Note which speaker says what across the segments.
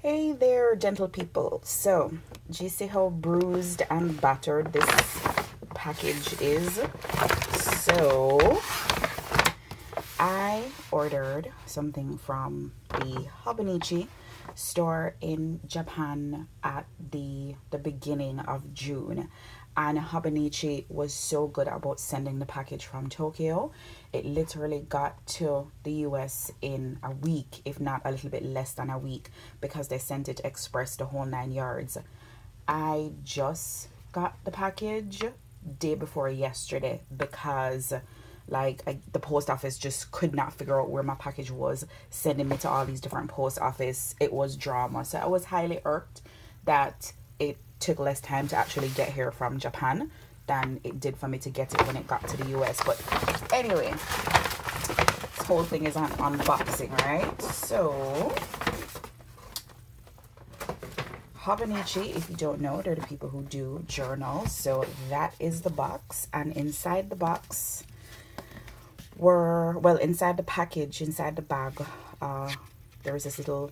Speaker 1: Hey there, gentle people. So, do you see how bruised and battered this package is? So, I ordered something from the Hobonichi store in Japan at the beginning of June, and Hobonichi was so good about sending the package from Tokyo. It literally got to the US in a week, if not a little bit less than a week, because they sent it express the whole 9 yards. I just got the package day before yesterday because the post office just could not figure out where my package was, sending me to all these different post office. It was drama. So I was highly irked that it took less time to actually get here from Japan than it did for me to get it when it got to the US. But anyway, this whole thing is on unboxing, right? So Hobonichi, if you don't know, they're the people who do journals. So that is the box, and inside the box inside the package, inside the bag, there is this little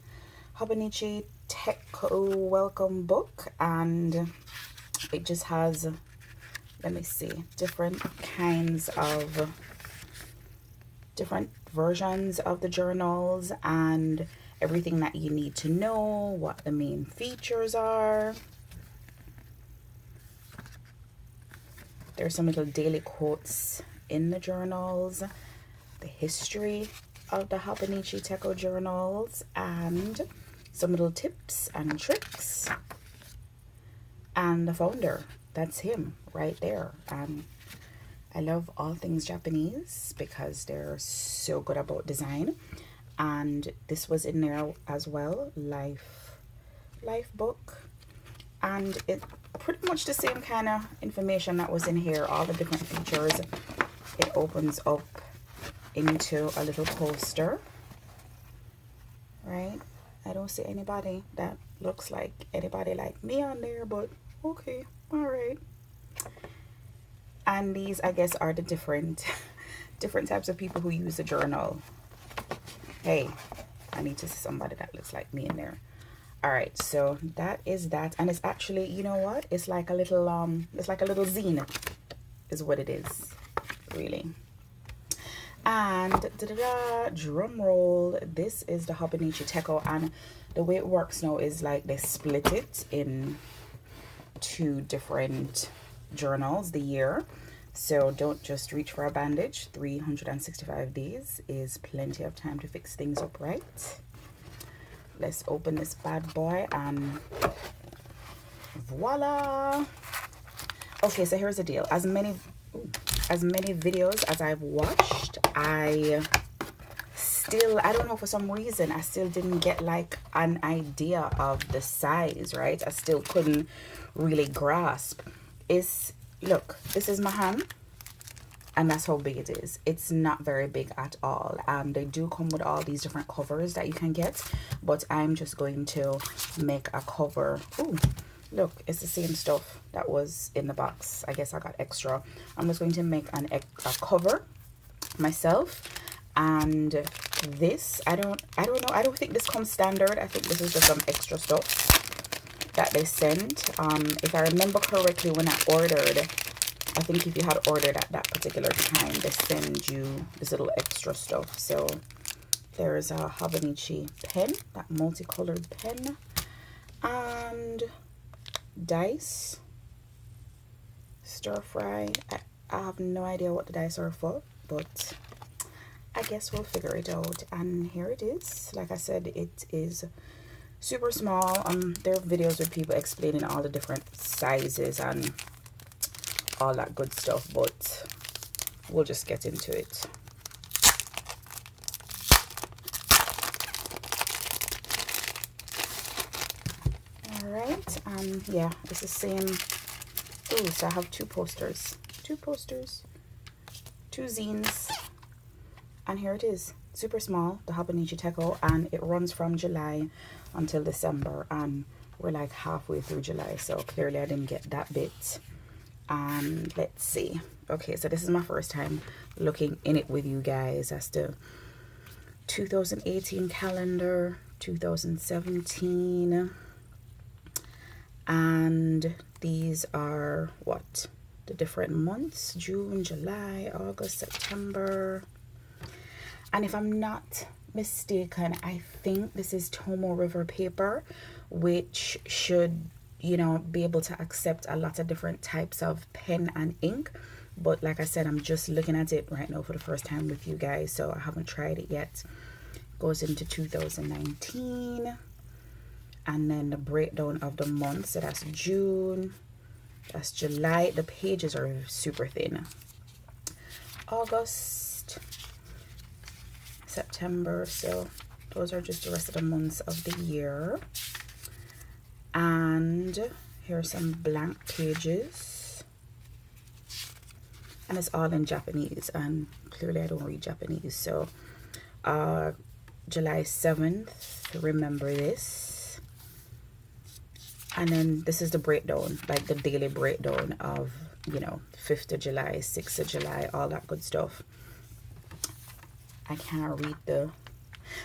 Speaker 1: Hobonichi Techo welcome book, and it just has, let me see, different versions of the journals and everything that you need to know, what the main features are. There's some little daily quotes in the journals, the history of the Hobonichi Techo journals, and some little tips and tricks. And the founder, that's him right there. I love all things Japanese because they're so good about design. And this was in there as well, life book, and it pretty much the same kind of information that was in here, all the different features. It opens up into a little poster, right? I don't see anybody that looks like anybody like me on there, but okay, all right. And these, I guess, are the different types of people who use the journal. Hey, I need to see somebody that looks like me in there. All right, so that is that, and it's actually, you know what? It's like a little zine, is what it is, really. And drum roll, this is the Hobonichi Techo, and the way it works now is like they split it in two different journals the year. So don't just reach for a bandage. 365 days is plenty of time to fix things up, right? Let's open this bad boy and voila. Okay, so here's the deal. As many videos as I've watched, I don't know, for some reason I still didn't get like an idea of the size, right? I still couldn't really grasp. Look, this is my hand, and that's how big it is. It's not very big at all. They do come with all these different covers that you can get, but I'm just going to make a cover. Ooh, look, it's the same stuff that was in the box. I guess I got extra. I'm just going to make a cover myself. And this, I don't know, I don't think this comes standard. I think this is just some extra stuff that they sent. If I remember correctly, when I ordered, I think if you had ordered at that particular time, they send you this little extra stuff. So there's a Hobonichi pen, that multicolored pen, and dice, stir fry. I have no idea what the dice are for, but I guess we'll figure it out. And here it is. Like I said, it is super small. There are videos with people explaining all the different sizes and all that good stuff, but we'll just get into it. All right, yeah, it's the same. Ooh, so I have two posters, two zines, and here it is, super small, the Hobonichi Techo, and it runs from July until December, and we're like halfway through July, so clearly I didn't get that bit. And let's see. Okay, so this is my first time looking in it with you guys. That's the 2018 calendar, 2017. And these are what? The different months: June, July, August, September. And if I'm not mistaken, I think this is Tomo River paper, which should, you know, be able to accept a lot of different types of pen and ink. But like I said, I'm just looking at it right now for the first time with you guys, so I haven't tried it yet. Goes into 2019. And then the breakdown of the months. So that's June, that's July. The pages are super thin. August, September. So those are just the rest of the months of the year. And here are some blank pages. And it's all in Japanese. And clearly I don't read Japanese. So July 7th, remember this. And then this is the breakdown, like the daily breakdown of, you know, 5th of July, 6th of July, all that good stuff. I can't read the...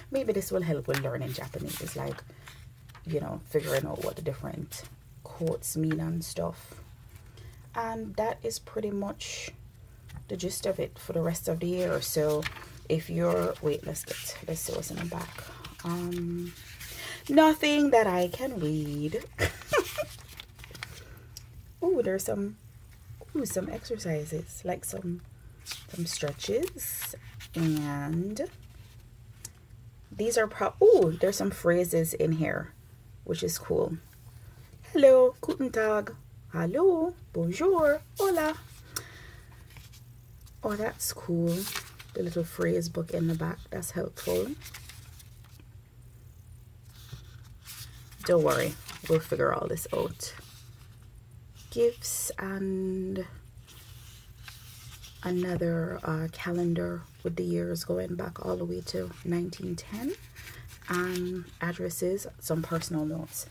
Speaker 1: Maybe this will help with learning Japanese, like, you know, figuring out what the different quotes mean and stuff. And that is pretty much the gist of it for the rest of the year. So if you're... Wait, let's see what's in the back. Nothing that I can read. Oh, there's some exercises, like some stretches, and these are there's some phrases in here, which is cool. Hello, guten Tag, hallo, bonjour, hola. Oh, that's cool. The little phrase book in the back, that's helpful. Don't worry, we'll figure all this out. Gifts and another calendar with the years going back all the way to 1910, and addresses, some personal notes.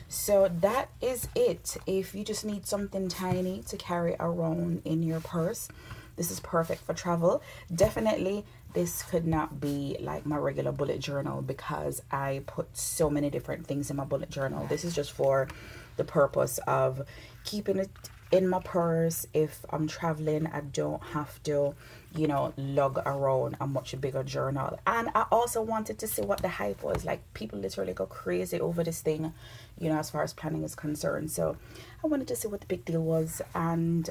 Speaker 1: So that is it. If you just need something tiny to carry around in your purse, this is perfect for travel. Definitely this could not be like my regular bullet journal, because I put so many different things in my bullet journal. This is just for the purpose of keeping it in my purse. If I'm traveling, I don't have to, you know, lug around a much bigger journal. And I also wanted to see what the hype was. Like, people literally go crazy over this thing, you know, as far as planning is concerned. So I wanted to see what the big deal was. And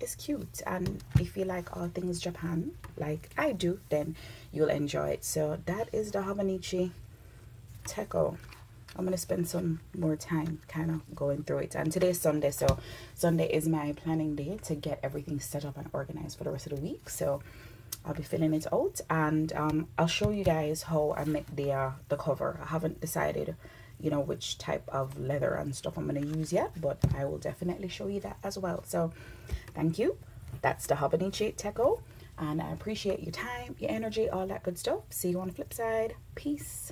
Speaker 1: it's cute, and if you like all things Japan like I do, then you'll enjoy it. So that is the Hobonichi Techo. I'm gonna spend some more time kind of going through it. And today's Sunday, so Sunday is my planning day to get everything set up and organized for the rest of the week. So I'll be filling it out, and I'll show you guys how I make the cover. I haven't decided, you know, which type of leather and stuff I'm going to use yet, but I will definitely show you that as well. So thank you. That's the Hobonichi Techo, and I appreciate your time, your energy, all that good stuff. See you on the flip side. Peace.